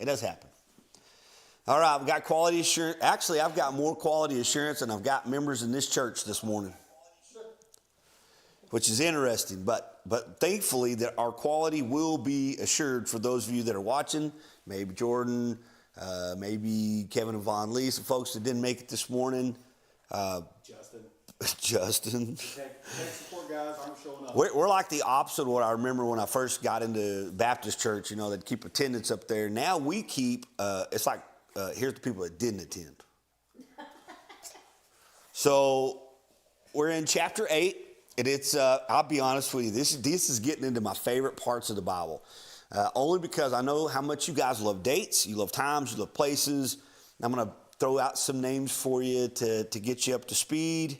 It does happen. All right, I've got quality assurance. Actually, I've got more quality assurance than I've got members in this church this morning, which is interesting. But thankfully, that our quality will be assured for those of you that are watching. Maybe Jordan, maybe Kevin and Von Lee, some folks that didn't make it this morning. Justin. Tech support guys aren't showing up. We're like the opposite of what I remember when I first got into Baptist church. You know, they'd keep attendance up there. Now we keep, it's like, here's the people that didn't attend. So we're in chapter 8, and it's, I'll be honest with you, this is getting into my favorite parts of the Bible. Only because I know how much you guys love dates, you love times, you love places. I'm going to throw out some names for you to get you up to speed.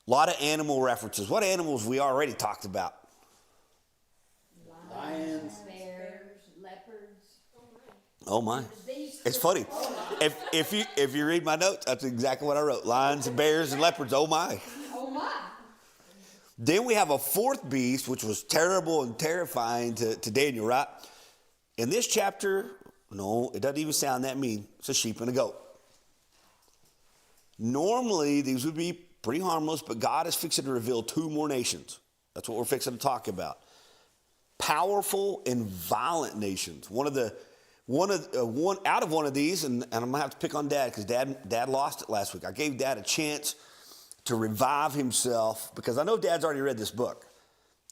A lot of animal references. What animals we already talked about? Lions, bears, leopards. Oh my! It's funny. If you read my notes, that's exactly what I wrote. Lions and bears and leopards. Oh my! Oh my! Then we have a fourth beast, which was terrible and terrifying to Daniel. Right? In this chapter, no, it doesn't even sound that mean. It's a sheep and a goat. Normally, these would be pretty harmless, but God is fixing to reveal two more nations. That's what we're fixing to talk about. Powerful and violent nations. One out of one of these, and I'm gonna have to pick on Dad because Dad lost it last week. I gave Dad a chance to revive himself because I know Dad's already read this book,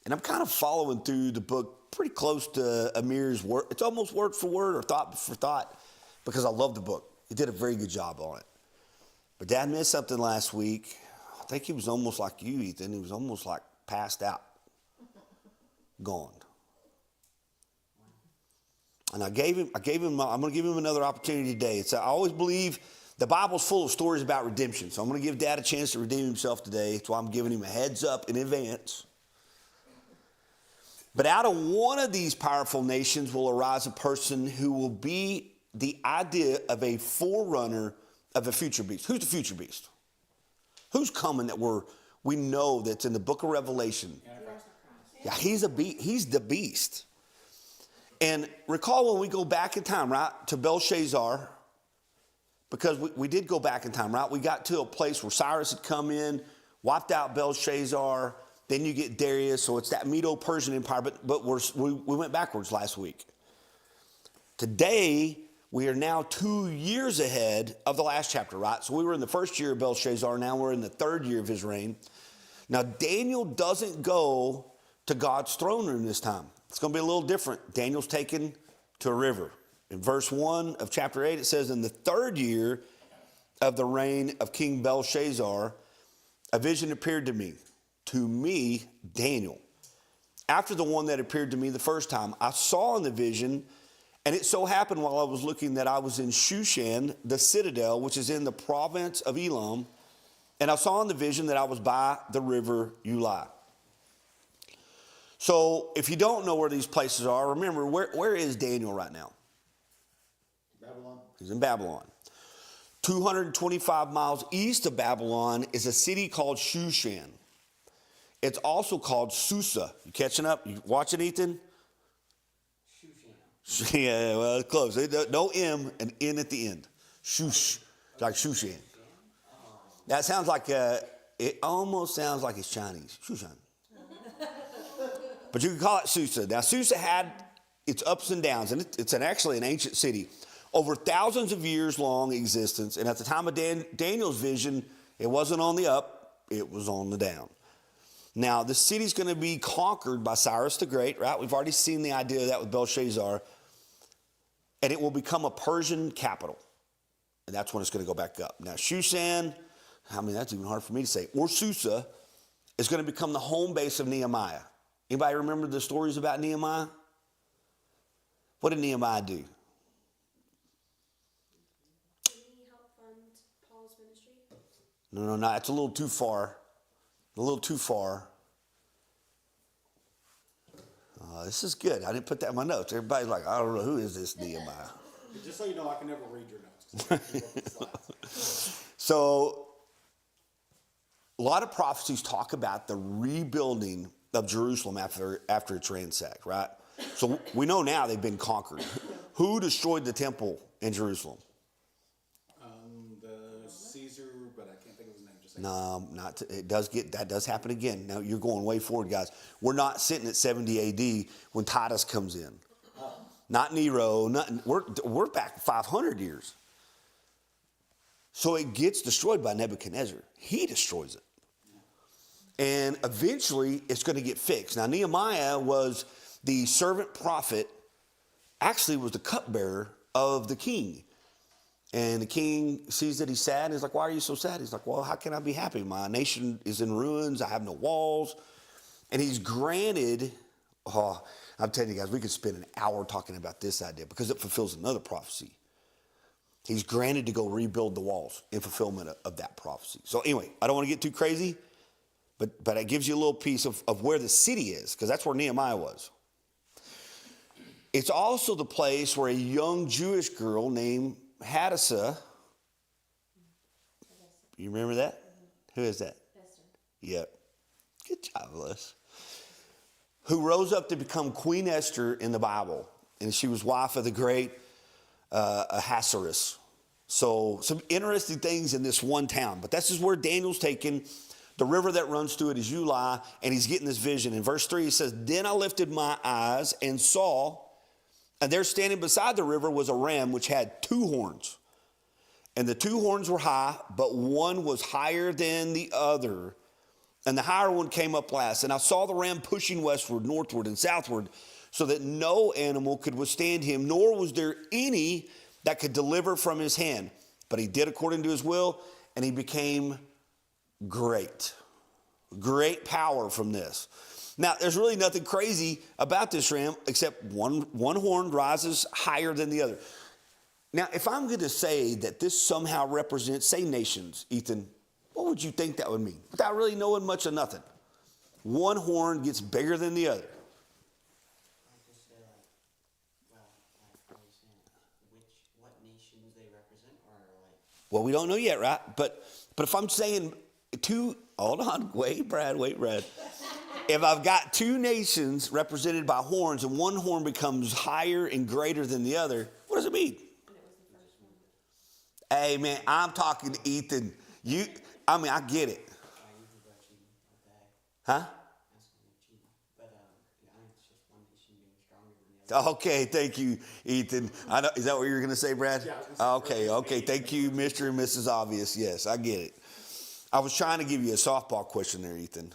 and I'm kind of following through the book pretty close to Amir's word. It's almost word for word or thought for thought because I love the book. He did a very good job on it. But Dad missed something last week. I think he was almost like you, Ethan. He was almost like passed out, gone. And I'm going to give him another opportunity today. I always believe the Bible's full of stories about redemption. So I'm going to give Dad a chance to redeem himself today. That's why I'm giving him a heads up in advance. But out of one of these powerful nations will arise a person who will be the idea of a forerunner of a future beast. Who's the future beast? Who's coming that we know that's in the book of Revelation? Yeah, he's the beast. And recall when we go back in time, right, to Belshazzar, because we did go back in time, right? We got to a place where Cyrus had come in, wiped out Belshazzar, then you get Darius, so it's that Medo-Persian Empire, but we went backwards last week. Today, we are now 2 years ahead of the last chapter, right? So we were in the first year of Belshazzar. Now we're in the third year of his reign. Now, Daniel doesn't go to God's throne room this time. It's going to be a little different. Daniel's taken to a river. In verse 1 of chapter 8, it says, in the third year of the reign of King Belshazzar, a vision appeared to me, Daniel. After the one that appeared to me the first time, I saw in the vision. And it so happened while I was looking that I was in Shushan, the citadel, which is in the province of Elam. And I saw in the vision that I was by the river Ulai. So if you don't know where these places are, remember, where is Daniel right now? Babylon. He's in Babylon. 225 miles east of Babylon is a city called Shushan. It's also called Susa. You catching up? You watching, Ethan? Yeah, well, it's close. No M and N at the end. Shush, like Shushan. That sounds like, it almost sounds like it's Chinese. Shushan. But you can call it Susa. Now, Susa had its ups and downs, and it's actually an ancient city. Over thousands of years long existence, and at the time of Daniel's vision, it wasn't on the up, it was on the down. Now, the city's going to be conquered by Cyrus the Great, right? We've already seen the idea of that with Belshazzar. And it will become a Persian capital. And that's when it's going to go back up. Now, Shushan, that's even hard for me to say, or Susa, is going to become the home base of Nehemiah. Anybody remember the stories about Nehemiah? What did Nehemiah do? Did he help fund Paul's ministry? No, it's a little too far. This is good. I didn't put that in my notes. Everybody's like, I don't know, who is this Nehemiah? Just so you know, I can never read your notes. So, a lot of prophecies talk about the rebuilding of Jerusalem after it's ransacked, right? So we know now they've been conquered. Who destroyed the temple in Jerusalem? The Caesar, but I can't think of his name. Just No, not that does happen again. Now you're going way forward, guys. We're not sitting at 70 AD when Titus comes in. Not Nero. We're back 500 years. So it gets destroyed by Nebuchadnezzar. He destroys it. And eventually it's going to get fixed. Now Nehemiah was the servant prophet, actually was the cupbearer of the king. And the king sees that he's sad and he's like, why are you so sad? He's like, well, how can I be happy? My nation is in ruins. I have no walls. And he's granted, I'm telling you guys, we could spend an hour talking about this idea because it fulfills another prophecy. He's granted to go rebuild the walls in fulfillment of that prophecy. So anyway, I don't want to get too crazy, but it gives you a little piece of where the city is, because that's where Nehemiah was. It's also the place where a young Jewish girl named Hadassah, you remember that? Who is that? Esther. Yep. Good job, Les. Who rose up to become Queen Esther in the Bible. And she was wife of the great Ahasuerus. So some interesting things in this one town. But this is where Daniel's taken. The river that runs through it is Uli, and he's getting this vision. In verse 3, he says, then I lifted my eyes and saw, and there standing beside the river was a ram which had 2 horns. And the 2 horns were high, but one was higher than the other. And the higher one came up last. And I saw the ram pushing westward, northward, and southward, so that no animal could withstand him, nor was there any that could deliver from his hand. But he did according to his will, and he became great. Great power from this. Now, there's really nothing crazy about this ram except one horn rises higher than the other. Now, if I'm going to say that this somehow represents, say, nations, Ethan, what would you think that would mean? Without really knowing much of nothing. One horn gets bigger than the other. Well, we don't know yet, right? But if I'm saying hold on, wait, Brad. If I've got 2 nations represented by horns and one horn becomes higher and greater than the other, what does it mean? Hey, man, I'm talking to Ethan. I get it. Huh? Okay, thank you, Ethan. I know, is that what you were going to say, Brad? Yeah. Okay. Thank you, Mr. and Mrs. Obvious. Yes, I get it. I was trying to give you a softball question there, Ethan.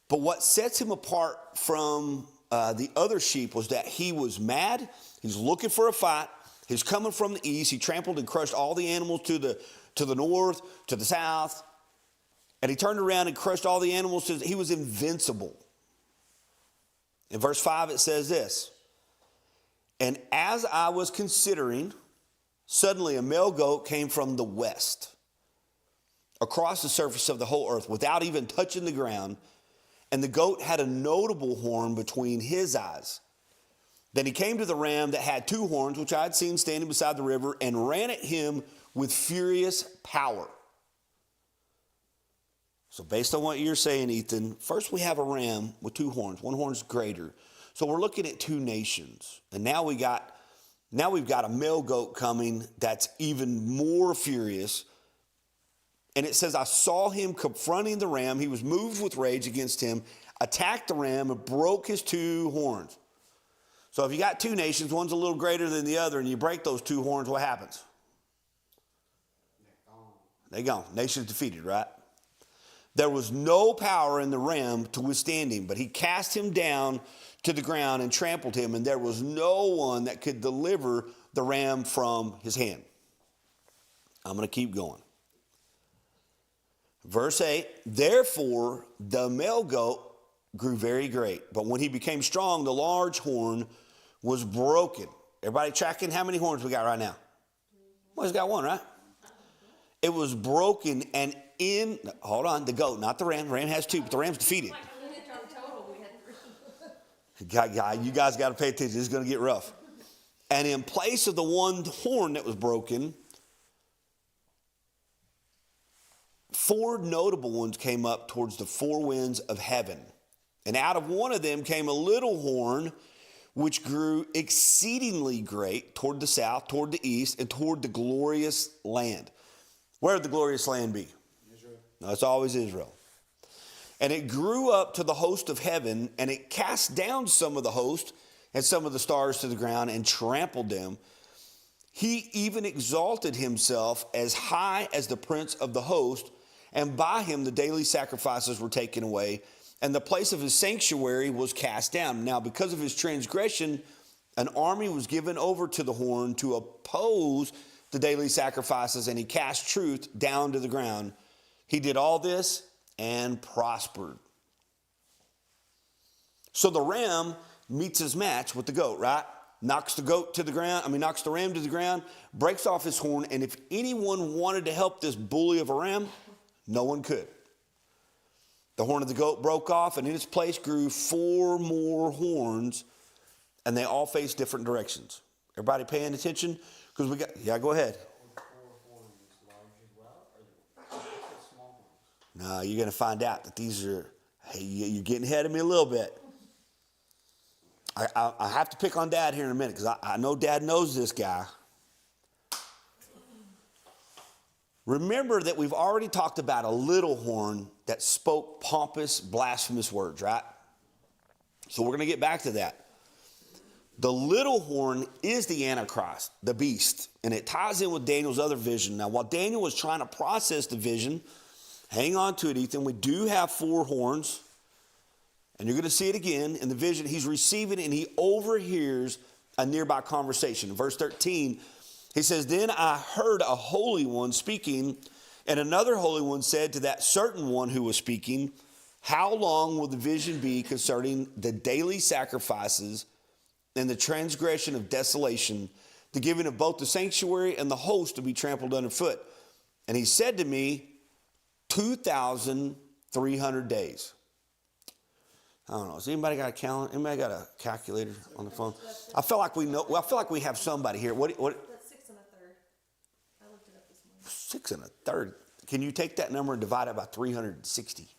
But what sets him apart from the other sheep was that he was mad. He's looking for a fight. He's coming from the east. He trampled and crushed all the animals to the north, to the south. And he turned around and crushed all the animals. He was invincible. In verse 5, it says this. And as I was considering, suddenly a male goat came from the west, across the surface of the whole earth, without even touching the ground. And the goat had a notable horn between his eyes. Then he came to the ram that had 2 horns, which I had seen standing beside the river, and ran at him with furious power. So based on what you're saying, Ethan, first we have a ram with 2 horns. One horn's greater. So we're looking at 2 nations. And now we've got a male goat coming that's even more furious. And it says, I saw him confronting the ram. He was moved with rage against him, attacked the ram, and broke his 2 horns. So if you got 2 nations, one's a little greater than the other, and you break those 2 horns, what happens? They're gone. Nation's defeated, right? There was no power in the ram to withstand him, but he cast him down to the ground and trampled him, and there was no one that could deliver the ram from his hand. I'm going to keep going. Verse 8, therefore the male goat grew very great, but when he became strong, the large horn was broken. Everybody tracking how many horns we got right now? Well, he's got 1, right? It was broken, and hold on, the goat, not the ram. The ram has 2, but the ram's defeated. You guys got to pay attention. This is going to get rough. And in place of the 1 horn that was broken, 4 notable ones came up towards the 4 winds of heaven. And out of one of them came a little horn, which grew exceedingly great toward the south, toward the east, and toward the glorious land. Where would the glorious land be? Israel. No, it's always Israel. And it grew up to the host of heaven, and it cast down some of the host and some of the stars to the ground and trampled them. He even exalted himself as high as the prince of the host, and by him the daily sacrifices were taken away, and the place of his sanctuary was cast down. Now, because of his transgression, an army was given over to the horn to oppose the daily sacrifices, and he cast truth down to the ground. He did all this and prospered. So the ram meets his match with the goat, right? Knocks the ram to the ground, breaks off his horn, and if anyone wanted to help this bully of a ram, no one could. The horn of the goat broke off, and in its place grew 4 more horns, and they all faced different directions. Everybody paying attention? Because go ahead. No, you're going to find out that these are, hey, you're getting ahead of me a little bit. I have to pick on Dad here in a minute because I know Dad knows this guy. Remember that we've already talked about a little horn that spoke pompous, blasphemous words, right? So we're going to get back to that. The little horn is the Antichrist, the beast, and it ties in with Daniel's other vision. Now, while Daniel was trying to process the vision, hang on to it, Ethan, we do have 4 horns. And you're going to see it again in the vision. He's receiving and he overhears a nearby conversation. In verse 13, he says, "Then I heard a holy one speaking, and another holy one said to that certain one who was speaking, 'How long will the vision be concerning the daily sacrifices and the transgression of desolation, the giving of both the sanctuary and the host to be trampled underfoot?' And he said to me, 2,300 days. I don't know. Has anybody got a calendar? Anybody got a calculator on the phone? I feel like we know. Well, I feel like we have somebody here. What? That's 6 1/3. I looked it up this morning. 6 1/3. Can you take that number and divide it by 360?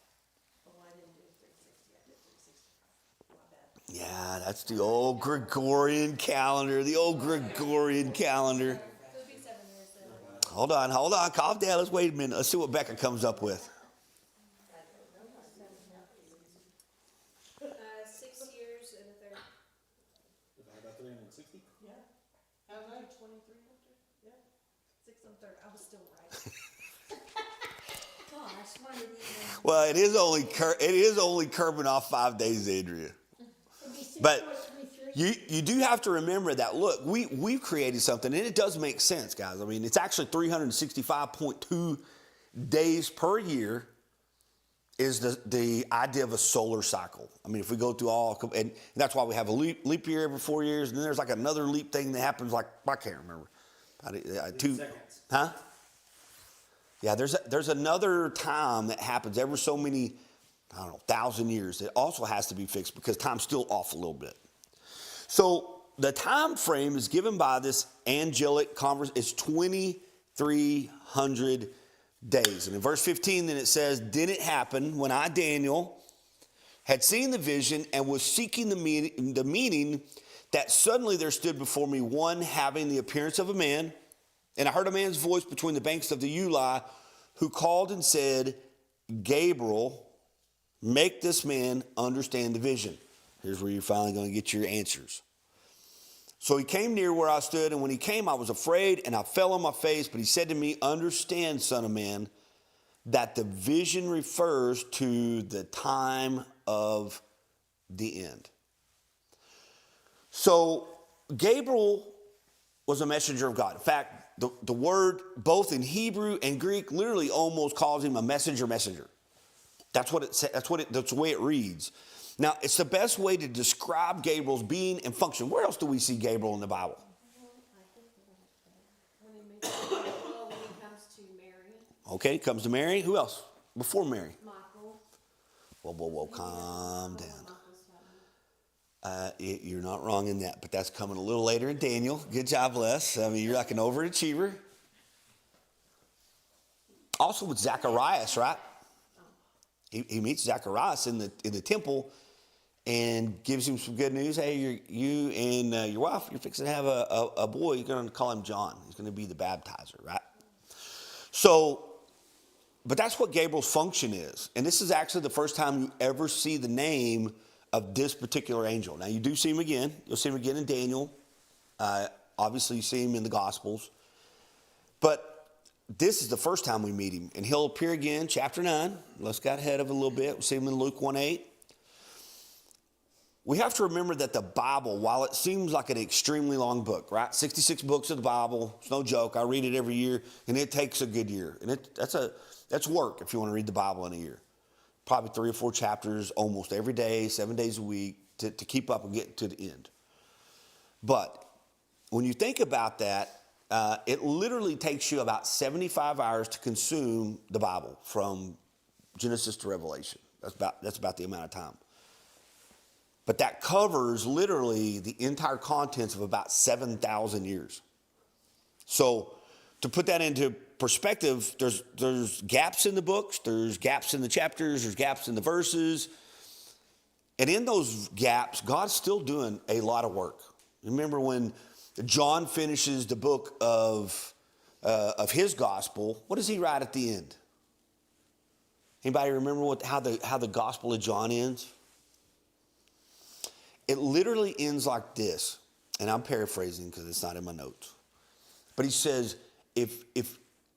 Oh, I didn't do 360. I did 365. My bad. Yeah, that's the old Gregorian calendar. The old Gregorian calendar. So it'd be 7 years then. Hold on. Calm down. Let's wait a minute. Let's see what Becca comes up with. 6 years and a third. Divided by 360? Yeah. How was that? 2,300? Yeah. 6 1/3. I was still right. Gosh, one of these. Well, it is only curbing off 5 days, Andrea. But you do have to remember that, look, we've created something, and it does make sense, guys. I mean, it's actually 365.2 days per year is the idea of a solar cycle. I mean, if we go through all, and that's why we have a leap year every 4 years, and then there's like another leap thing that happens like, I can't remember. 2 seconds. Huh? Yeah, there's another time that happens every so many, 1,000 years. It also has to be fixed because time's still off a little bit. So the time frame is given by this angelic converse. It's 2,300 days. And in verse 15, then it says, "Then it happened when I, Daniel, had seen the vision and was seeking the meaning, that suddenly there stood before me one having the appearance of a man. And I heard a man's voice between the banks of the Uli, who called and said, 'Gabriel, make this man understand the vision.'" Here's where you're finally going to get your answers. "So he came near where I stood, and when he came, I was afraid, and I fell on my face. But he said to me, 'Understand, son of man, that the vision refers to the time of the end.'" So Gabriel was a messenger of God. In fact, the word both in Hebrew and Greek literally almost calls him a messenger. That's the way it reads. Now, it's the best way to describe Gabriel's being and function. Where else do we see Gabriel in the Bible? When he comes to Mary. Okay, comes to Mary. Who else? Before Mary. Michael. Whoa, calm down. You're not wrong in that, but that's coming a little later in Daniel. Good job, Les. I mean, you're like an overachiever. Also with Zacharias, right? He meets Zacharias in the temple, and gives him some good news. Hey, you and your wife, you're fixing to have a boy. You're going to call him John. He's going to be the baptizer, right? So, but that's what Gabriel's function is. And this is actually the first time you ever see the name of this particular angel. Now, you do see him again. You'll see him again in Daniel. Obviously, you see him in the Gospels. But this is the first time we meet him. And he'll appear again, chapter 9. Let's get ahead of it a little bit. We'll see him in Luke 1:8. We have to remember that the Bible, while it seems like an extremely long book, right? 66 books of the Bible. It's no joke. I read it every year, and it takes a good year. And that's work if you want to read the Bible in a year. Probably 3 or 4 chapters almost every day, 7 days a week to keep up and get to the end. But when you think about that, it literally takes you about 75 hours to consume the Bible from Genesis to Revelation. That's about the amount of time. But that covers literally the entire contents of about 7,000 years. So to put that into perspective, there's gaps in the books, there's gaps in the chapters, there's gaps in the verses. And in those gaps, God's still doing a lot of work. Remember when John finishes the book of his gospel, what does he write at the end? Anybody remember how the gospel of John ends? It literally ends like this, and I'm paraphrasing because it's not in my notes. But he says, if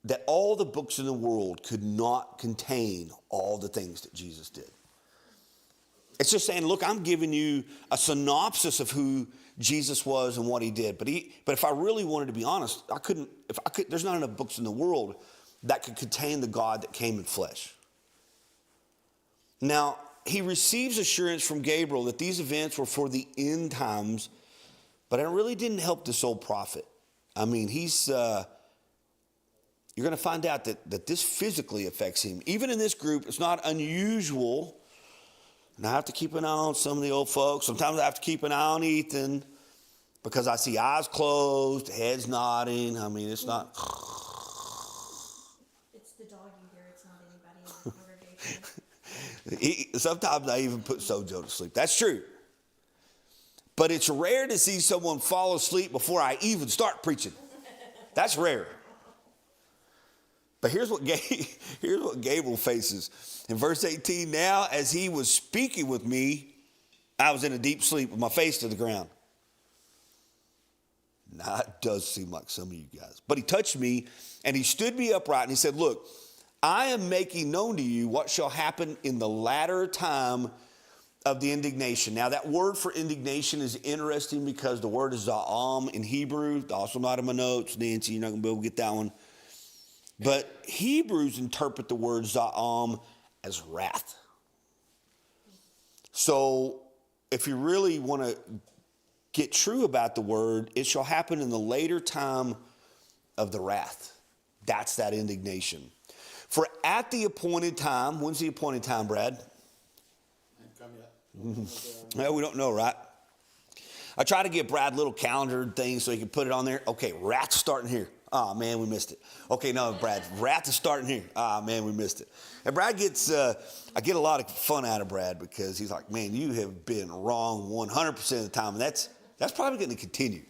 that all the books in the world could not contain all the things that Jesus did. It's just saying, look, I'm giving you a synopsis of who Jesus was and what he did. But if I really wanted to be honest, there's not enough books in the world that could contain the God that came in flesh. Now, he receives assurance from Gabriel that these events were for the end times, but it really didn't help this old prophet. I mean, you're going to find out that this physically affects him. Even in this group, it's not unusual. And I have to keep an eye on some of the old folks. Sometimes I have to keep an eye on Ethan because I see eyes closed, heads nodding. I mean, it's not. It's the dog you hear. It's not anybody in the congregation. Sometimes I even put Sojo to sleep. That's true. But it's rare to see someone fall asleep before I even start preaching. That's rare. But here's what Gabriel faces. In verse 18, now as he was speaking with me, I was in a deep sleep with my face to the ground. Now, it does seem like some of you guys. But he touched me, and he stood me upright, and he said, look, I am making known to you what shall happen in the latter time of the indignation. Now, that word for indignation is interesting because the word is za'am in Hebrew. Also not in my notes. Nancy, you're not going to be able to get that one. But Hebrews interpret the word za'am as wrath. So if you really want to get true about the word, it shall happen in the later time of the wrath. That's that indignation. For at the appointed time, when's the appointed time, Brad? Ain't come yet. Well, we don't know, right? I try to get Brad little calendar things so he can put it on there. Okay, wrath's starting here. Oh, man, we missed it. Okay, no, Brad, wrath is starting here. Ah, man, we missed it. And Brad gets, I get a lot of fun out of Brad because he's like, man, you have been wrong 100% of the time. And that's probably going to continue.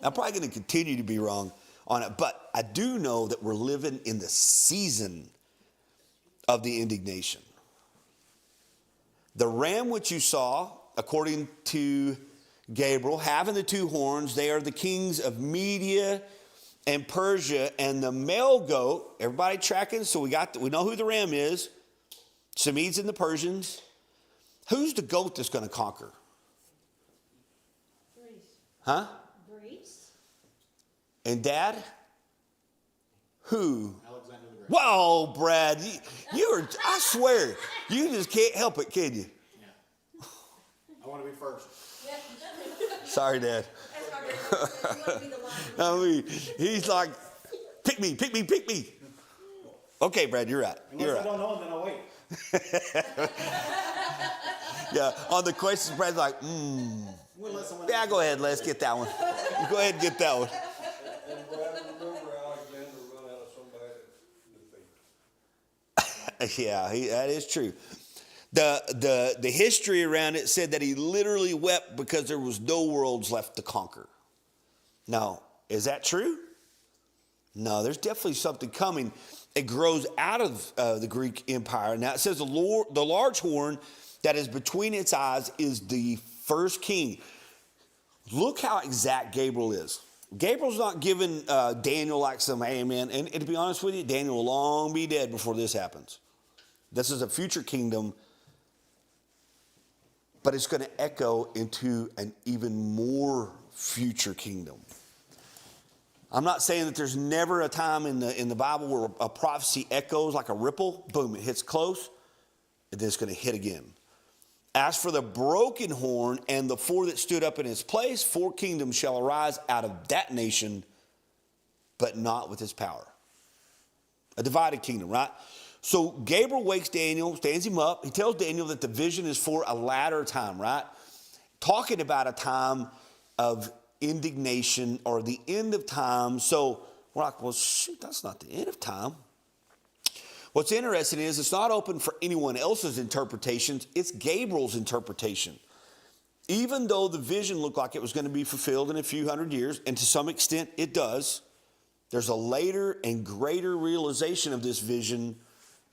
I'm probably going to continue to be wrong on it. But I do know that we're living in the season of the indignation. The ram which you saw, according to Gabriel, having the 2 horns, they are the kings of Media and Persia, and the male goat, everybody tracking? So we know who the ram is. Some Medes and the Persians. Who's the goat that's going to conquer? Greece. Huh? Greece? And Dad? Who? Alexander the Great. Whoa, Brad, you are, I swear, you just can't help it, can you? Yeah. I want to be first. Sorry, Dad. That's not very you want to be the lion. I mean, he's like, pick me, pick me, pick me. Okay, Brad, you're right. You're Unless I right. don't know him, then I'll wait. Yeah, on the questions, Brad's like, We'll let someone yeah, go ahead, let's get that one. Go ahead and get that one. And Brad, remember Alexander run out of somebody to defeat. Yeah, that is true. The history around it said that he literally wept because there was no worlds left to conquer. Now, is that true? No, there's definitely something coming. It grows out of the Greek Empire. Now, it says the large horn that is between its eyes is the first king. Look how exact Gabriel is. Gabriel's not giving Daniel like some, hey, man, and to be honest with you, Daniel will long be dead before this happens. This is a future kingdom, but it's going to echo into an even more future kingdom. I'm not saying that there's never a time in the Bible where a prophecy echoes like a ripple. Boom, it hits close, and then it's going to hit again. As for the broken horn and the four that stood up in its place, 4 kingdoms shall arise out of that nation, but not with its power. A divided kingdom, right? So Gabriel wakes Daniel, stands him up. He tells Daniel that the vision is for a latter time, right? Talking about a time of indignation or the end of time. So we're like, well, shoot, that's not the end of time. What's interesting is it's not open for anyone else's interpretations. It's Gabriel's interpretation. Even though the vision looked like it was going to be fulfilled in a few hundred years, and to some extent it does, there's a later and greater realization of this vision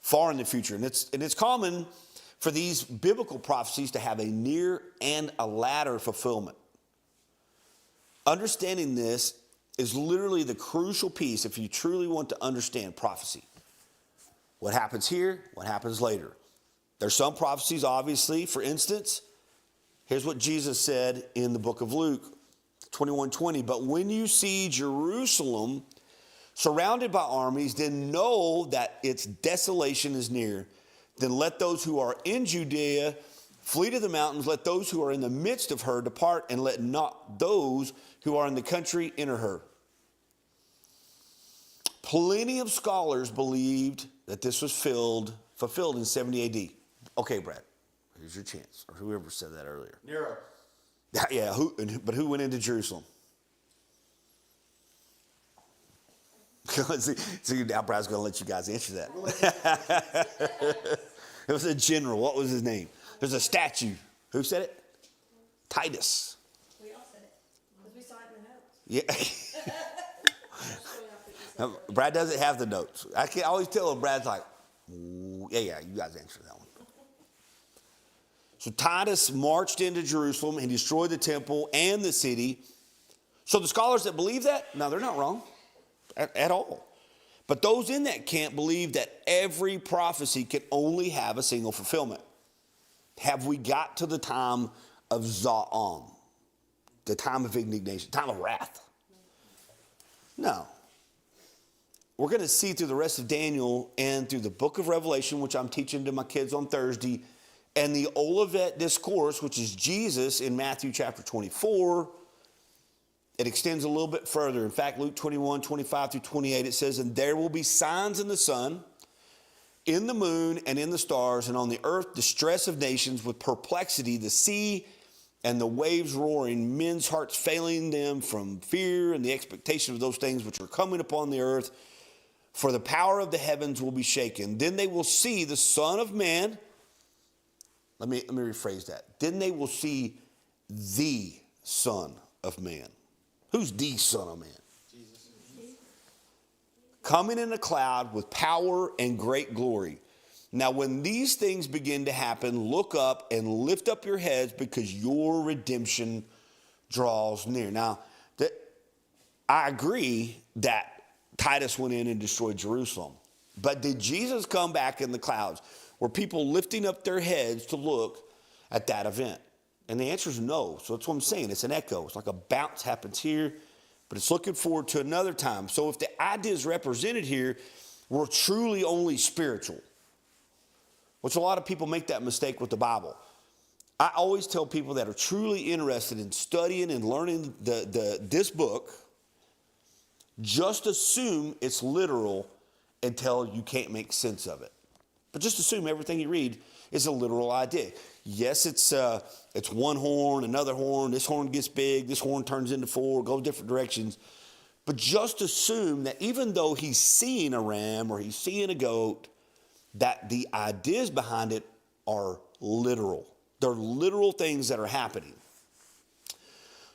far in the future. And it's common for these biblical prophecies to have a near and a latter fulfillment. Understanding this is literally the crucial piece if you truly want to understand prophecy. What happens here, what happens later. There's some prophecies, obviously. For instance, here's what Jesus said in the book of Luke 21:20. But when you see Jerusalem surrounded by armies, then know that its desolation is near. Then let those who are in Judea flee to the mountains. Let those who are in the midst of her depart, and let not those who are in the country enter her. Plenty of scholars believed that this was fulfilled in 70 AD. Okay, Brad, here's your chance. Or whoever said that earlier. Nero. Yeah, but who went into Jerusalem? See, now Brad's going to let you guys answer that. It was a general. What was his name? There's a statue. Who said it? Titus. We all said it, because we saw it in the notes. Yeah. Brad doesn't have the notes. I can always tell him Brad's like, yeah, you guys answer that one. So Titus marched into Jerusalem and destroyed the temple and the city. So the scholars that believe that, no, they're not wrong at all. But those in that camp believe that every prophecy can only have a single fulfillment. Have we got to the time of Za'am, the time of indignation, time of wrath? No. We're going to see through the rest of Daniel and through the book of Revelation, which I'm teaching to my kids on Thursday, and the Olivet Discourse, which is Jesus in Matthew chapter 24. It extends a little bit further. In fact, Luke 21, 25 through 28, it says, and there will be signs in the sun, in the moon, and in the stars, and on the earth distress of nations with perplexity, the sea and the waves roaring, men's hearts failing them from fear and the expectation of those things which are coming upon the earth. For the power of the heavens will be shaken. Then they will see the Son of Man. Let me rephrase that. Then they will see the Son of Man. Who's the Son of Man? Jesus. Coming in a cloud with power and great glory. Now, when these things begin to happen, look up and lift up your heads because your redemption draws near. Now, I agree that Titus went in and destroyed Jerusalem. But did Jesus come back in the clouds? Were people lifting up their heads to look at that event? And the answer is no. So that's what I'm saying. It's an echo. It's like a bounce happens here, but it's looking forward to another time. So if the ideas represented here were truly only spiritual, which a lot of people make that mistake with the Bible. I always tell people that are truly interested in studying and learning this book, just assume it's literal until you can't make sense of it. But just assume everything you read is a literal idea. Yes, it's one horn, another horn. This horn gets big. This horn turns into 4, goes different directions. But just assume that even though he's seeing a ram or he's seeing a goat, that the ideas behind it are literal. They're literal things that are happening.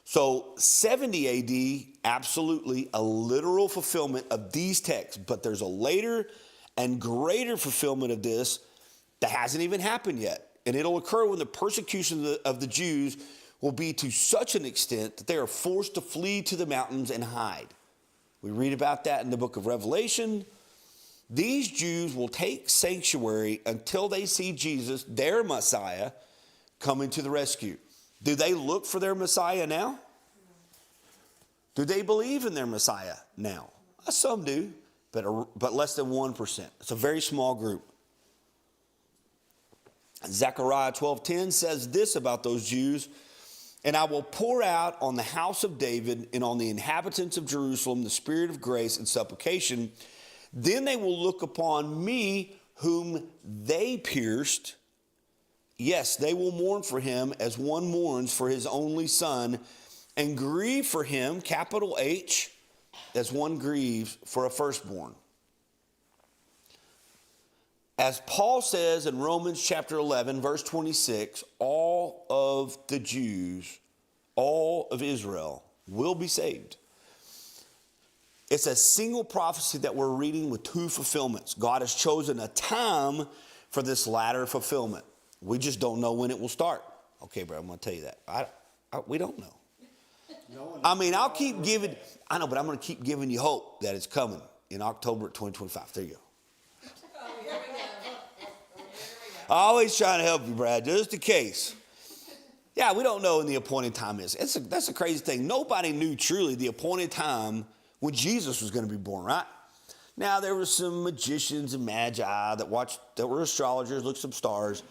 So 70 AD, absolutely a literal fulfillment of these texts. But there's a later and greater fulfillment of this that hasn't even happened yet. And it'll occur when the persecution of the Jews will be to such an extent that they are forced to flee to the mountains and hide. We read about that in the book of Revelation. These Jews will take sanctuary until they see Jesus, their Messiah, coming to the rescue. Do they look for their Messiah now? Do they believe in their Messiah now? Some do, but less than 1%. It's a very small group. Zechariah 12:10 says this about those Jews: "And I will pour out on the house of David and on the inhabitants of Jerusalem the spirit of grace and supplication. Then they will look upon me whom they pierced. Yes, they will mourn for him as one mourns for his only son, and grieve for him," capital H, as one grieves for a firstborn. As Paul says in Romans chapter 11, verse 26, all of the Jews, all of Israel will be saved. It's a single prophecy that we're reading with two fulfillments. God has chosen a time for this latter fulfillment. We just don't know when it will start. Okay, bro, I'm going to tell you that. We don't know. I mean, I'll keep giving, I know, but I'm going to keep giving you hope that it's coming in October 2025. There you go. Always trying to help you, Brad, just in case. Yeah, we don't know when the appointed time is. That's a crazy thing. Nobody knew truly the appointed time when Jesus was going to be born, right? Now, there were some magicians and magi that were astrologers, looked some stars.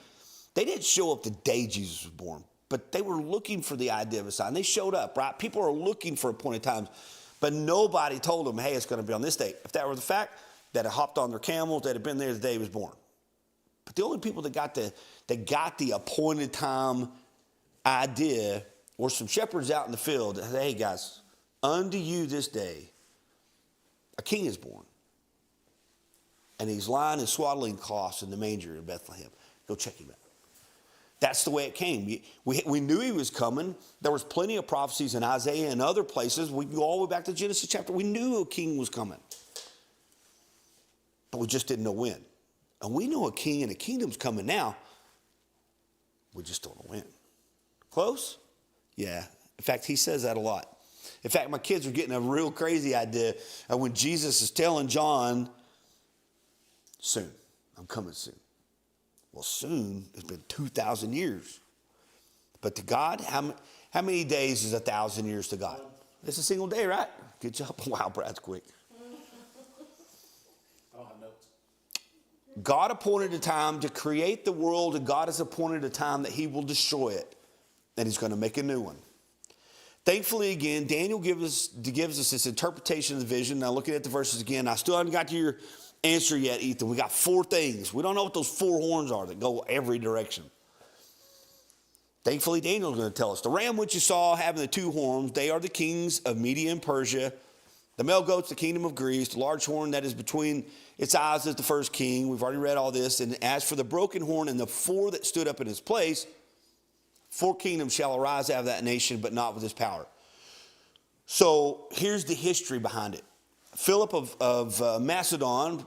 They didn't show up the day Jesus was born, but they were looking for the idea of a sign. They showed up, right? People are looking for appointed times, but nobody told them, hey, it's going to be on this date. If that were the fact, they'd have hopped on their camels, they'd have been there the day he was born. But the only people that got the appointed time idea were some shepherds out in the field that said, hey, guys, unto you this day a king is born. And he's lying in swaddling cloths in the manger in Bethlehem. Go check him out. That's the way it came. We knew he was coming. There was plenty of prophecies in Isaiah and other places. We go all the way back to Genesis chapter. We knew a king was coming. But we just didn't know when. And we know a king and a kingdom's coming now. We just don't know when. Close? Yeah. In fact, he says that a lot. In fact, my kids are getting a real crazy idea of when Jesus is telling John, soon, I'm coming soon. Well, soon has been 2,000 years. But to God, how many days is 1,000 years to God? It's a single day, right? Good job. Wow, Brad's quick. I don't have notes. God appointed a time to create the world, and God has appointed a time that he will destroy it. And he's going to make a new one. Thankfully, again, Daniel gives us this interpretation of the vision. Now, looking at the verses again, I still haven't got to your answer yet, Ethan. We got 4 things. We don't know what those 4 horns are that go every direction. Thankfully, Daniel's going to tell us. The ram which you saw having the 2 horns, they are the kings of Media and Persia. The male goat's the kingdom of Greece. The large horn that is between its eyes is the first king. We've already read all this. And as for the broken horn and the 4 that stood up in its place, 4 kingdoms shall arise out of that nation, but not with his power. So here's the history behind it. Philip of Macedon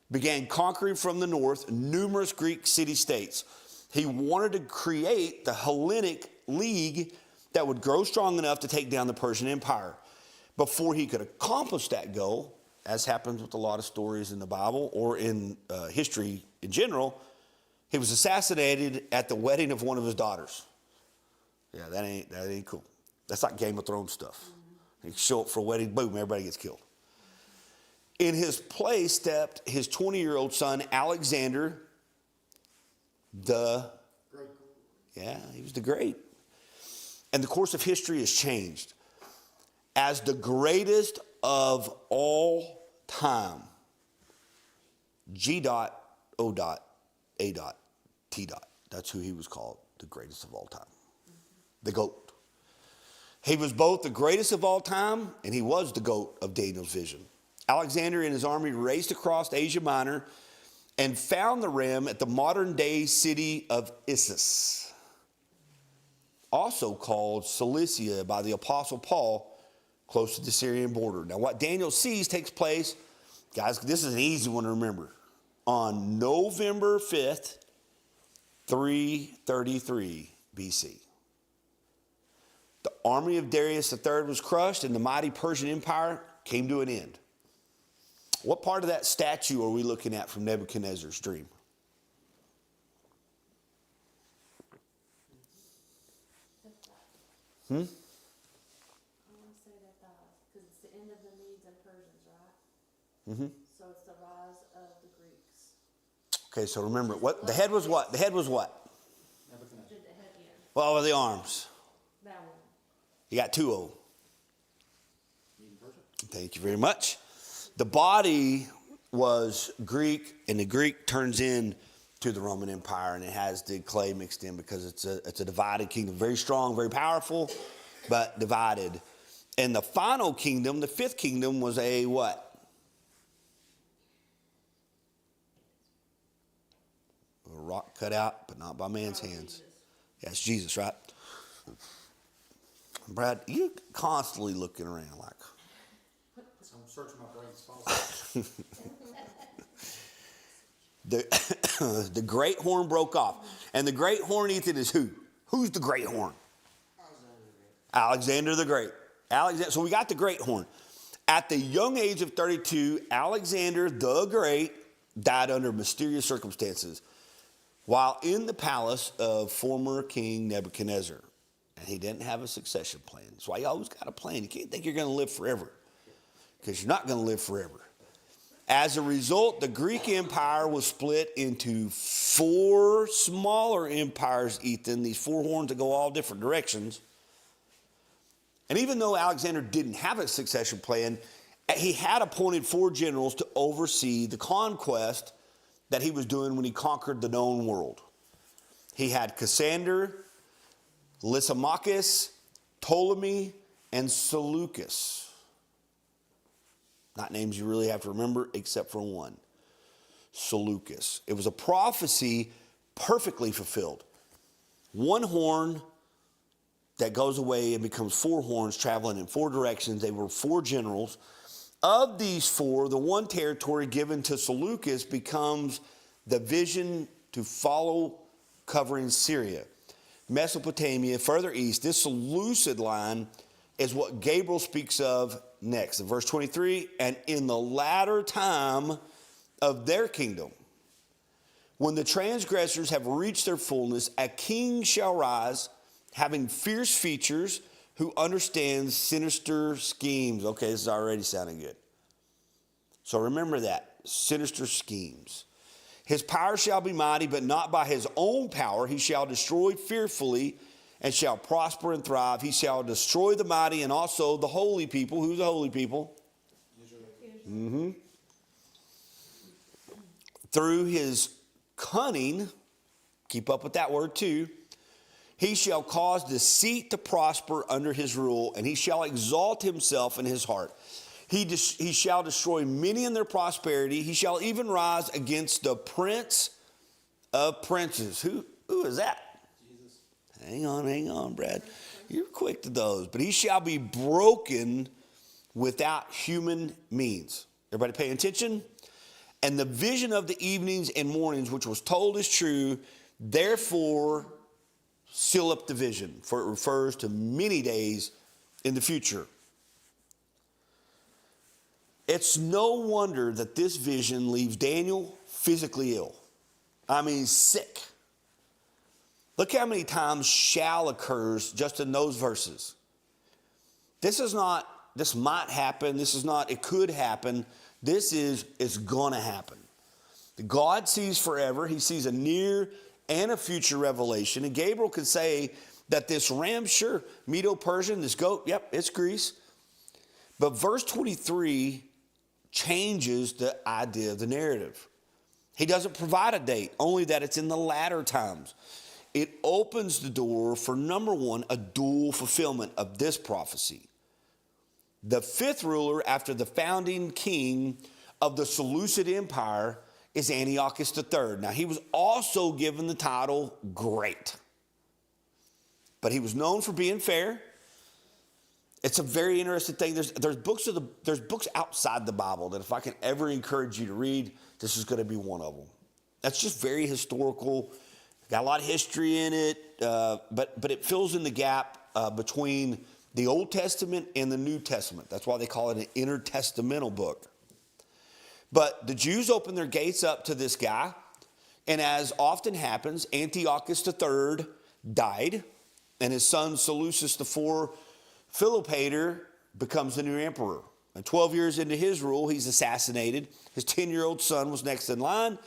began conquering from the north numerous Greek city-states. He wanted to create the Hellenic League that would grow strong enough to take down the Persian Empire. Before he could accomplish that goal, as happens with a lot of stories in the Bible or in history in general, he was assassinated at the wedding of one of his daughters. Yeah, that ain't cool. That's like Game of Thrones stuff. You show up for a wedding, boom, everybody gets killed. In his place stepped his 20-year-old son, Alexander the Great. Yeah, he was the Great. And the course of history has changed. As the greatest of all time, G. O. A. T. That's who he was called, the greatest of all time. The GOAT. He was both the greatest of all time, and he was the GOAT of Daniel's vision. Alexander and his army raced across Asia Minor and found the ram at the modern day city of Issus, also called Cilicia by the Apostle Paul, close to the Syrian border. Now, what Daniel sees takes place, guys, this is an easy one to remember, on November 5th, 333 BC. The army of Darius III was crushed and the mighty Persian Empire came to an end. What part of that statue are we looking at from Nebuchadnezzar's dream? I want to say that because it's the end of the Medes and Persians, right? So it's the rise of the Greeks. Okay, so remember, what the head was what? The head was what? Nebuchadnezzar. Did the head, yeah, What were the arms? that one. You got two of them. Medes and Persia. Thank you very much. The body was Greek, and the Greek turns in to the Roman Empire, and it has the clay mixed in because it's a divided kingdom. Very strong, very powerful, but divided. And the final kingdom, the fifth kingdom, was a what? A rock cut out, but not by man's hands. Yeah, it's Jesus, right? Brad, you constantly looking around like... I'm searching my brain as possible. The great horn broke off. And the great horn, Ethan, is who? Who's the great horn? Alexander the Great. So we got the great horn. At the young age of 32, Alexander the Great died under mysterious circumstances while in the palace of former King Nebuchadnezzar. And he didn't have a succession plan. That's why you always got a plan. You can't think you're going to live forever, because you're not going to live forever. As a result, the Greek Empire was split into 4 smaller empires, Ethan, these 4 horns that go all different directions. And even though Alexander didn't have a succession plan, he had appointed 4 generals to oversee the conquest that he was doing when he conquered the known world. He had Cassander, Lysimachus, Ptolemy, and Seleucus. Not names you really have to remember except for one. Seleucus. It was a prophecy perfectly fulfilled. 1 horn that goes away and becomes 4 horns traveling in 4 directions. They were 4 generals. Of these 4, the one territory given to Seleucus becomes the vision to follow covering Syria. Mesopotamia, further east. This Seleucid line is what Gabriel speaks of next. In verse 23, and in the latter time of their kingdom, when the transgressors have reached their fullness, a king shall rise, having fierce features, who understands sinister schemes. Okay, this is already sounding good. So remember that, sinister schemes. His power shall be mighty, but not by his own power. He shall destroy fearfully, and shall prosper and thrive. He shall destroy the mighty and also the holy people. Who's the holy people? Israel. Through his cunning, keep up with that word too, he shall cause deceit to prosper under his rule, and he shall exalt himself in his heart. He shall destroy many in their prosperity. He shall even rise against the prince of princes. Who is that? Hang on, Brad. You're quick to those. But he shall be broken without human means. Everybody paying attention? And the vision of the evenings and mornings, which was told is true, therefore seal up the vision, for it refers to many days in the future. It's no wonder that this vision leaves Daniel physically ill. I mean, sick. Look how many times shall occurs just in those verses. This might happen. This is not, it could happen. This is, it's going to happen. God sees forever. He sees a near and a future revelation. And Gabriel could say that this ram, sure, Medo-Persian, this goat, yep, it's Greece. But verse 23 changes the idea of the narrative. He doesn't provide a date, only that it's in the latter times. It opens the door for, number 1, a dual fulfillment of this prophecy. The 5th ruler after the founding king of the Seleucid Empire is Antiochus III. Now, he was also given the title Great. But he was known for being fair. It's a very interesting thing. There's books outside the Bible that if I can ever encourage you to read, this is going to be one of them. That's just very historical. Got a lot of history in it, but it fills in the gap between the Old Testament and the New Testament. That's why they call it an intertestamental book. But the Jews opened their gates up to this guy, and as often happens, Antiochus III died, and his son Seleucus IV Philopator becomes the new emperor. And 12 years into his rule, he's assassinated. His 10-year-old son was next in line,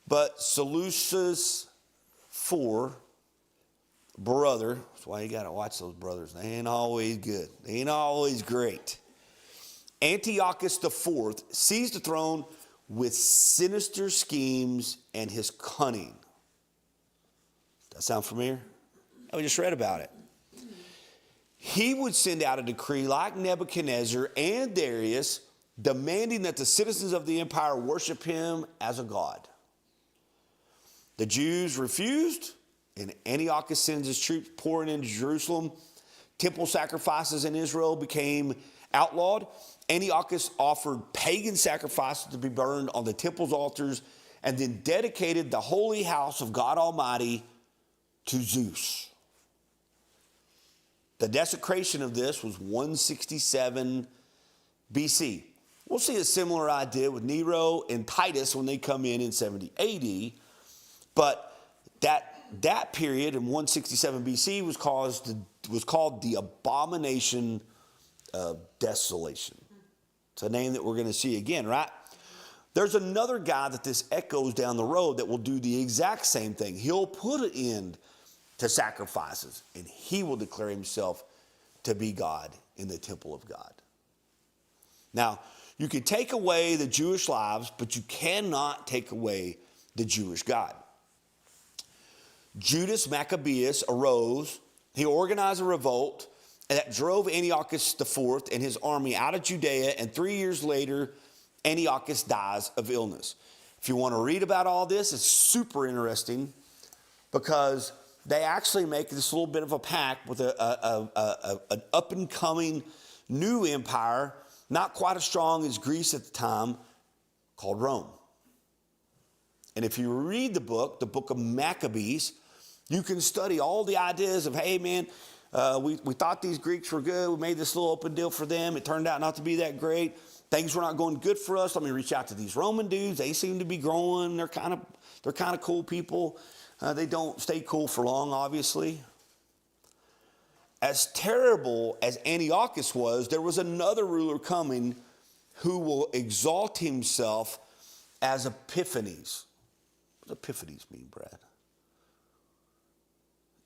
but Seleucus IV, brother, that's why you got to watch those brothers. They ain't always good. They ain't always great. Antiochus IV seized the throne with sinister schemes and his cunning. Does that sound familiar? We just read about it. He would send out a decree like Nebuchadnezzar and Darius, demanding that the citizens of the empire worship him as a god. The Jews refused, and Antiochus sends his troops pouring into Jerusalem. Temple sacrifices in Israel became outlawed. Antiochus offered pagan sacrifices to be burned on the temple's altars and then dedicated the holy house of God Almighty to Zeus. The desecration of this was 167 BC. We'll see a similar idea with Nero and Titus when they come in 70 AD. But that period in 167 BC was called the abomination of desolation. It's a name that we're going to see again, right? There's another guy that this echoes down the road that will do the exact same thing. He'll put an end to sacrifices, and he will declare himself to be God in the temple of God. Now, you can take away the Jewish lives, but you cannot take away the Jewish God. Judas Maccabeus arose. He organized a revolt that drove Antiochus IV and his army out of Judea, and 3 years later, Antiochus dies of illness. If you want to read about all this, it's super interesting because they actually make this little bit of a pact with an up-and-coming new empire, not quite as strong as Greece at the time, called Rome. And if you read the book of Maccabees, you can study all the ideas of, hey, man, we thought these Greeks were good. We made this little open deal for them. It turned out not to be that great. Things were not going good for us. Let me reach out to these Roman dudes. They seem to be growing. They're kind of cool people. They don't stay cool for long, obviously. As terrible as Antiochus was, there was another ruler coming who will exalt himself as Epiphanes. What does Epiphanes mean, Brad?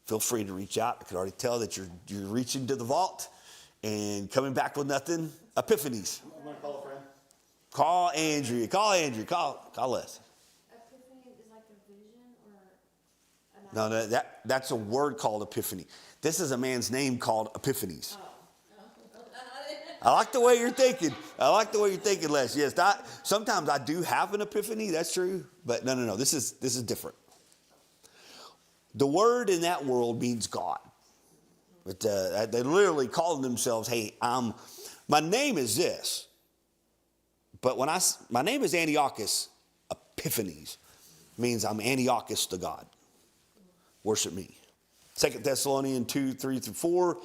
Feel free to reach out. I can already tell that you're reaching to the vault and coming back with nothing. Epiphanes. I'm going to call a friend. Call Andrea. Call Les. Epiphany is like a vision or an No, that's a word called epiphany. This is a man's name called Epiphanes. I like the way you're thinking. Les. Yes, sometimes I do have an epiphany. That's true. But no. This is different. The word in that world means God. But they literally call themselves, hey, my name is this. But my name is Antiochus Epiphanes. Means I'm Antiochus to God. Worship me. 2 Thessalonians 2:3-4.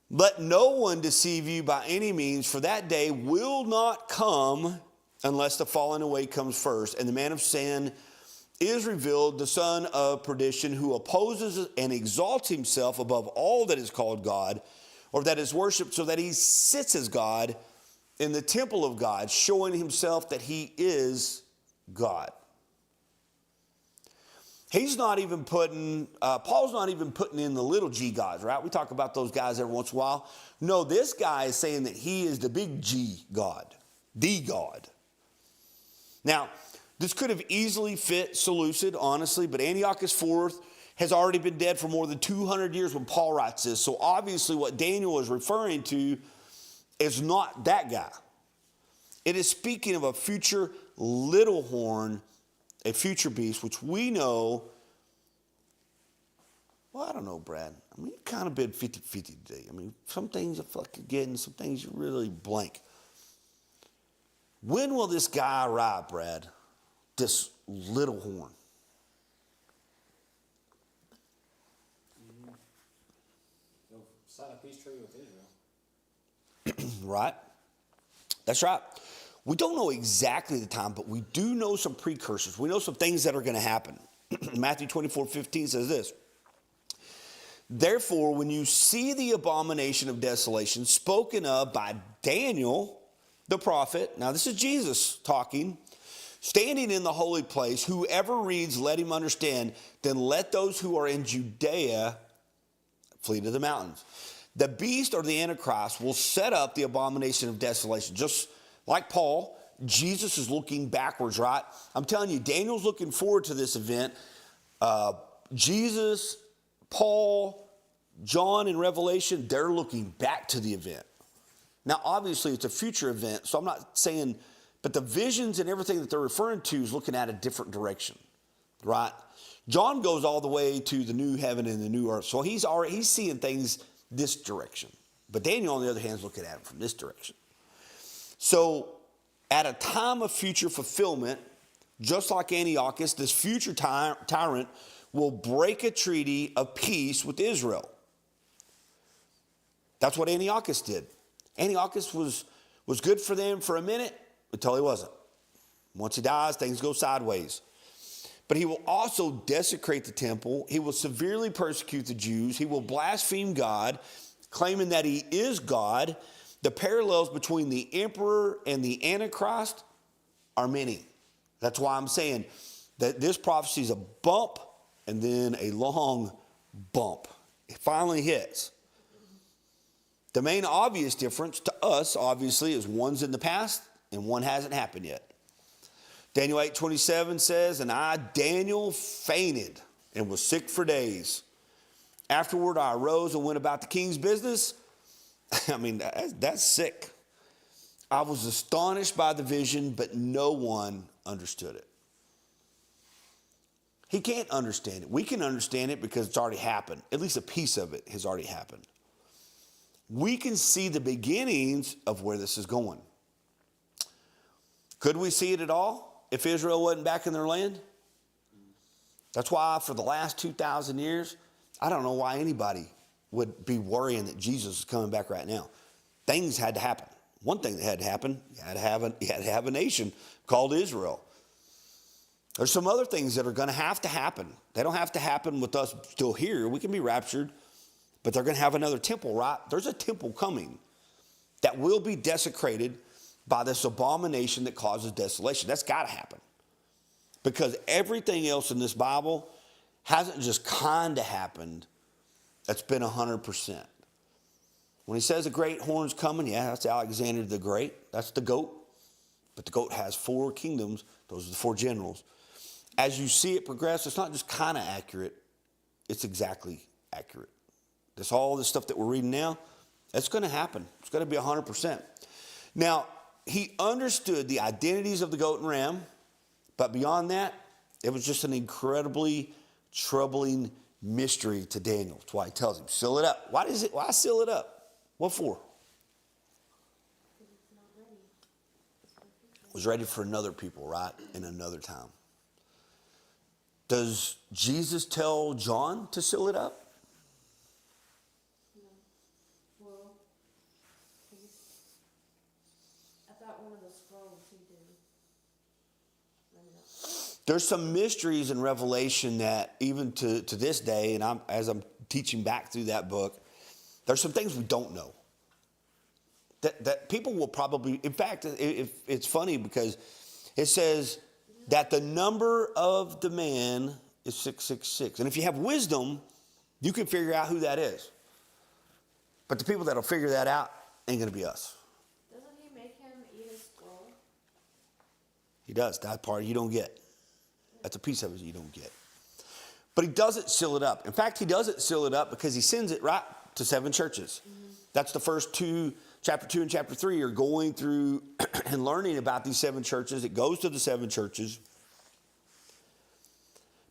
Let no one deceive you by any means, for that day will not come unless the falling away comes first. And the man of sin is revealed, the son of perdition, who opposes and exalts himself above all that is called God, or that is worshipped, so that he sits as God in the temple of God, showing himself that he is God. Paul's not even putting in the little g gods, right? We talk about those guys every once in a while. No, this guy is saying that he is the big G God, the God. Now, this could have easily fit Seleucid, honestly, but Antiochus IV has already been dead for more than 200 years when Paul writes this. So obviously what Daniel is referring to is not that guy. It is speaking of a future little horn, a future beast, which we know. Well, I don't know, Brad. I mean, you've kind of been 50-50 today. I mean, some things I feel like you're getting, some things you're really blank. When will this guy arrive, Brad? This little horn. They'll sign a peace treaty with Israel. Right? That's right. We don't know exactly the time, but we do know some precursors. We know some things that are going to happen. Matthew 24:15 says this. Therefore, when you see the abomination of desolation spoken of by Daniel, the prophet, now this is Jesus talking, standing in the holy place, whoever reads, let him understand, then let those who are in Judea flee to the mountains. The beast or the Antichrist will set up the abomination of desolation. Just like Paul, Jesus is looking backwards, right? I'm telling you, Daniel's looking forward to this event. Jesus, Paul, John in Revelation, they're looking back to the event. Now, obviously, it's a future event, so I'm not saying, but the visions and everything that they're referring to is looking at a different direction, right? John goes all the way to the new heaven and the new earth, so he's seeing things this direction. But Daniel, on the other hand, is looking at it from this direction. So, at a time of future fulfillment, just like Antiochus, this future tyrant will break a treaty of peace with Israel. That's what Antiochus did. Antiochus was good for them for a minute until he wasn't. Once he dies, things go sideways. But he will also desecrate the temple. He will severely persecute the Jews. He will blaspheme God, claiming that he is God. The parallels between the emperor and the Antichrist are many. That's why I'm saying that this prophecy is a bump and then a long bump. It finally hits. The main obvious difference to us, obviously, is one's in the past and one hasn't happened yet. Daniel 8:27 says, and I, Daniel, fainted and was sick for days. Afterward, I arose and went about the king's business. I mean, that's sick. I was astonished by the vision, but no one understood it. He can't understand it. We can understand it because it's already happened. At least a piece of it has already happened. We can see the beginnings of where this is going. Could we see it at all if Israel wasn't back in their land? That's why for the last 2,000 years, I don't know why anybody would be worrying that Jesus is coming back right now. Things had to happen. One thing that had to happen, you had to have a nation called Israel. There's some other things that are going to happen. They don't have to happen with us still here. We can be raptured, but they're going to have another temple, right? There's a temple coming that will be desecrated by this abomination that causes desolation. That's got to happen. Because everything else in this Bible hasn't just kind of happened. It's been 100%. When he says a great horn's coming, yeah, that's Alexander the Great. That's the goat. But the goat has 4 kingdoms. Those are the 4 generals. As you see it progress, it's not just kind of accurate. It's exactly accurate. All this stuff that we're reading now, that's going to happen. It's going to be 100%. Now, he understood the identities of the goat and ram, but beyond that, it was just an incredibly troubling mystery to Daniel. That's why he tells him, seal it up. Why seal it up? What for? It was ready for another people, right? In another time. Does Jesus tell John to seal it up? There's some mysteries in Revelation that even to this day, and as I'm teaching back through that book, there's some things we don't know. That people will probably, in fact, it's funny because it says that the number of the man is 666. And if you have wisdom, you can figure out who that is. But the people that'll figure that out ain't going to be us. Doesn't he make him eat his scroll? He does. That part you don't get. That's a piece of it you don't get. But he doesn't seal it up. In fact, he doesn't seal it up because he sends it right to 7 churches. Mm-hmm. That's the first 2 chapter 2 and chapter 3 are going through and learning about these 7 churches. It goes to the 7 churches.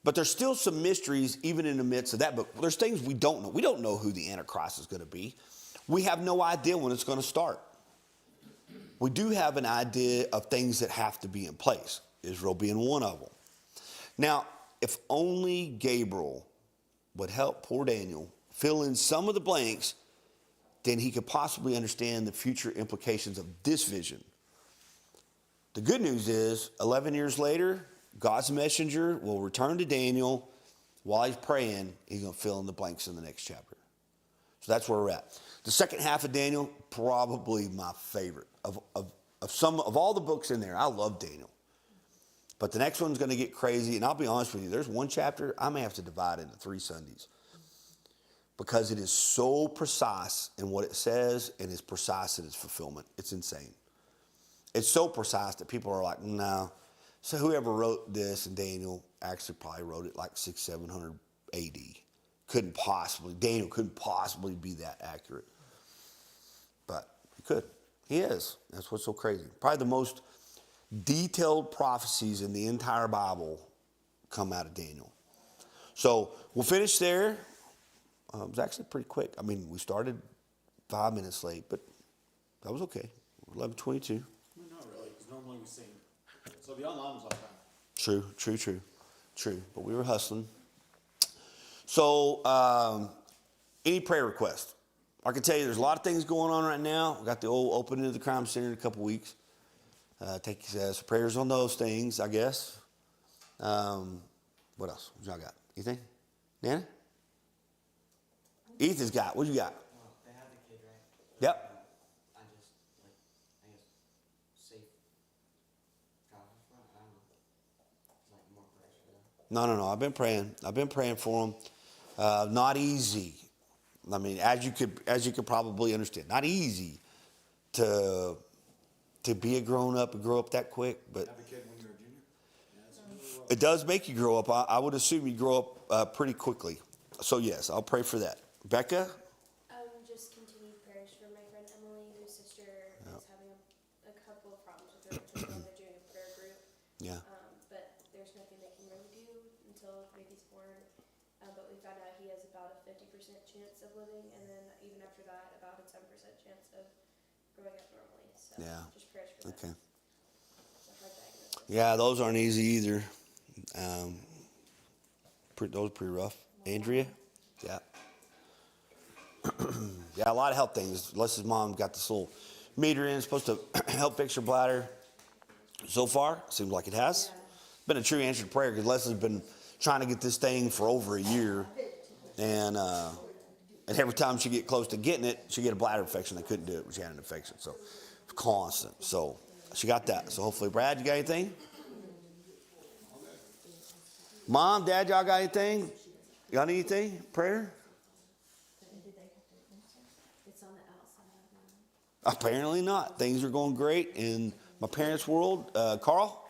But there's still some mysteries even in the midst of that. But there's things we don't know. We don't know who the Antichrist is going to be. We have no idea when it's going to start. We do have an idea of things that have to be in place, Israel being one of them. Now, if only Gabriel would help poor Daniel fill in some of the blanks, then he could possibly understand the future implications of this vision. The good news is, 11 years later, God's messenger will return to Daniel. While he's praying, he's going to fill in the blanks in the next chapter. So that's where we're at. The second half of Daniel, probably my favorite of all the books in there. I love Daniel. But the next one's going to get crazy. And I'll be honest with you, there's one chapter I may have to divide into 3 Sundays. Because it is so precise in what it says and is precise in its fulfillment. It's insane. It's so precise that people are like, no. So whoever wrote this, and Daniel actually probably wrote it like 600-700 AD. Daniel couldn't possibly be that accurate. But he could. He is. That's what's so crazy. Probably the most detailed prophecies in the entire Bible come out of Daniel. So we'll finish there. It was actually pretty quick. I mean, we started 5 minutes late, but that was okay. 11:22. Well, not really, because normally we sing. So the online was on time. True. But we were hustling. So, any prayer requests? I can tell you there's a lot of things going on right now. We got the old opening of the crime center in a couple weeks. Take some prayers on those things, I guess. What else? What y'all got? Anything? Nana? Ethan's got. What you got? Well, they have the kid, right? Yep. I guess, safe. God, I don't know. Like more prayers for them. No. I've been praying for them. Not easy. I mean, as you could probably understand, not easy to be a grown up and grow up that quick. But Have a kid when you're a junior? Yeah, that's really rough. it does make you grow up. I would assume you grow up pretty quickly. So yes, I'll pray for that. Becca? Just continued prayers for my friend Emily, whose sister is having a couple of problems with her, which is why they're doing a prayer group. Yeah. But there's nothing they can really do until baby's born. But we found out he has about a 50% chance of living, and then even after that, about a 10% chance of growing up normally. So Yeah. just prayers for that. Okay. It's a hard diagnosis. Yeah, those aren't easy either. Those are pretty rough. Andrea? Yeah. Yeah, a lot of health things. Leslie's mom got this little meter in, supposed to help fix her bladder. So far, seems like it has. Been a true answer to prayer because Leslie's been trying to get this thing for over a year. And every time she get close to getting it, she get a bladder infection. They couldn't do it when she had an infection. So it's constant. So she got that. So hopefully, Brad, you got anything? Mom, Dad, y'all got anything? Got anything? Prayer? It's on the outside. Apparently not. Things are going great in my parents' world. Carl?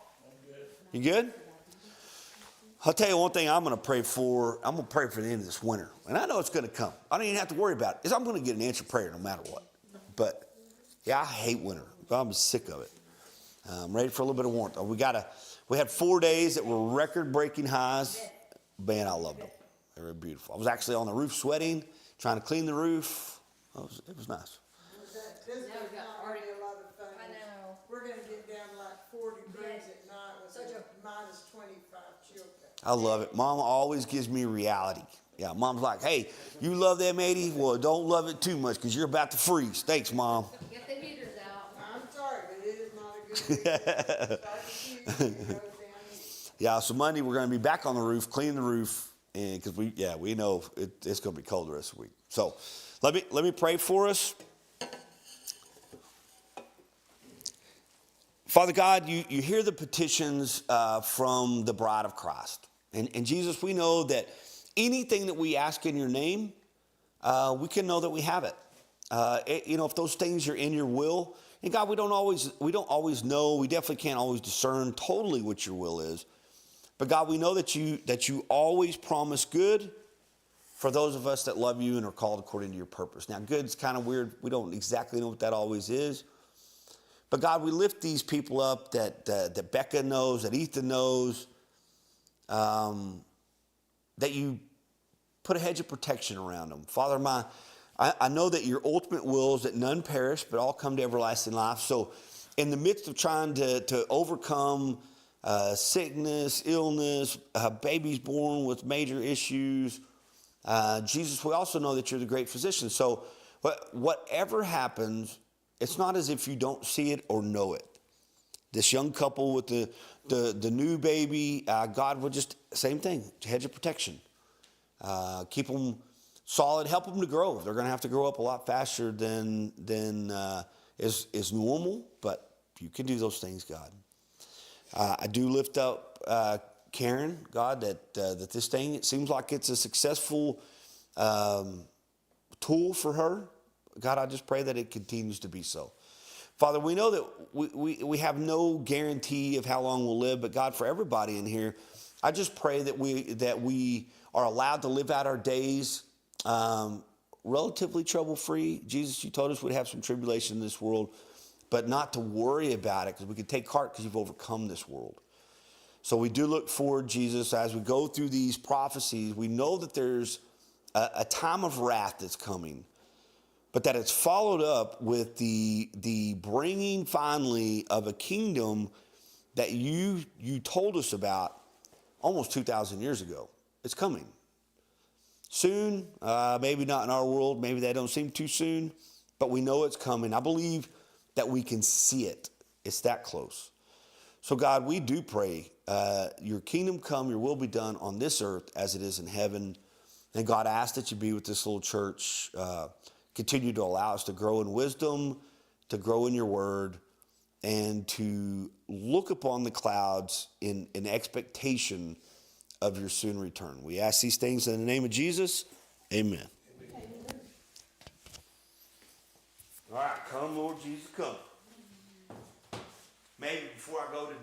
You good? I'll tell you one thing I'm going to pray for. I'm going to pray for the end of this winter. And I know it's going to come. I don't even have to worry about it. I'm going to get an answered prayer no matter what. But, yeah, I hate winter. I'm sick of it. I'm ready for a little bit of warmth. We had 4 days that were record-breaking highs. Man, I loved them. They were beautiful. I was actually on the roof sweating, trying to clean the roof. It was nice. This is not gonna be a lot of fun. I know. We're gonna get down like 4 degrees at night with minus 25 children. I love it. Mom always gives me reality. Yeah, Mom's like, hey, you love them 80? Well, don't love it too much because you're about to freeze. Thanks, Mom. Get the heaters out. I'm sorry, but it is not a good week. Start the season, it goes down here. Yeah, so Monday we're going to be back on the roof, cleaning the roof, and because we know it's going to be cold the rest of the week. So let me pray for us. Father God, you hear the petitions from the bride of Christ. And Jesus, we know that anything that we ask in your name, we can know that we have it. If those things are in your will, and God, we don't always know, we definitely can't always discern totally what your will is. But God, we know that you always promise good for those of us that love you and are called according to your purpose. Now, good's kind of weird. We don't exactly know what that always is. But God, we lift these people up that Becca knows, that Ethan knows, that you put a hedge of protection around them. Father, I know that your ultimate will is that none perish, but all come to everlasting life. So in the midst of trying to overcome sickness, illness, babies born with major issues, Jesus, we also know that you're the great physician. So whatever happens, it's not as if you don't see it or know it. This young couple with the new baby, God would just, same thing, hedge of protection. Keep them solid, help them to grow. They're going to have to grow up a lot faster than is normal, but you can do those things, God. I do lift up Karen, God, that this thing, it seems like it's a successful tool for her. God, I just pray that it continues to be so. Father, we know that we have no guarantee of how long we'll live, but God, for everybody in here, I just pray that we are allowed to live out our days relatively trouble-free. Jesus, you told us we'd have some tribulation in this world, but not to worry about it because we can take heart because you've overcome this world. So we do look forward, Jesus, as we go through these prophecies. We know that there's a time of wrath that's coming, but that it's followed up with the bringing finally of a kingdom that you told us about almost 2,000 years ago. It's coming. Soon, maybe not in our world, maybe that don't seem too soon, but we know it's coming. I believe that we can see it. It's that close. So God, we do pray, your kingdom come, your will be done on this earth as it is in heaven. And God, I ask that you be with this little church, continue to allow us to grow in wisdom, to grow in your word, and to look upon the clouds in expectation of your soon return. We ask these things in the name of Jesus. Amen. All right, come, Lord Jesus, come. Maybe before I go to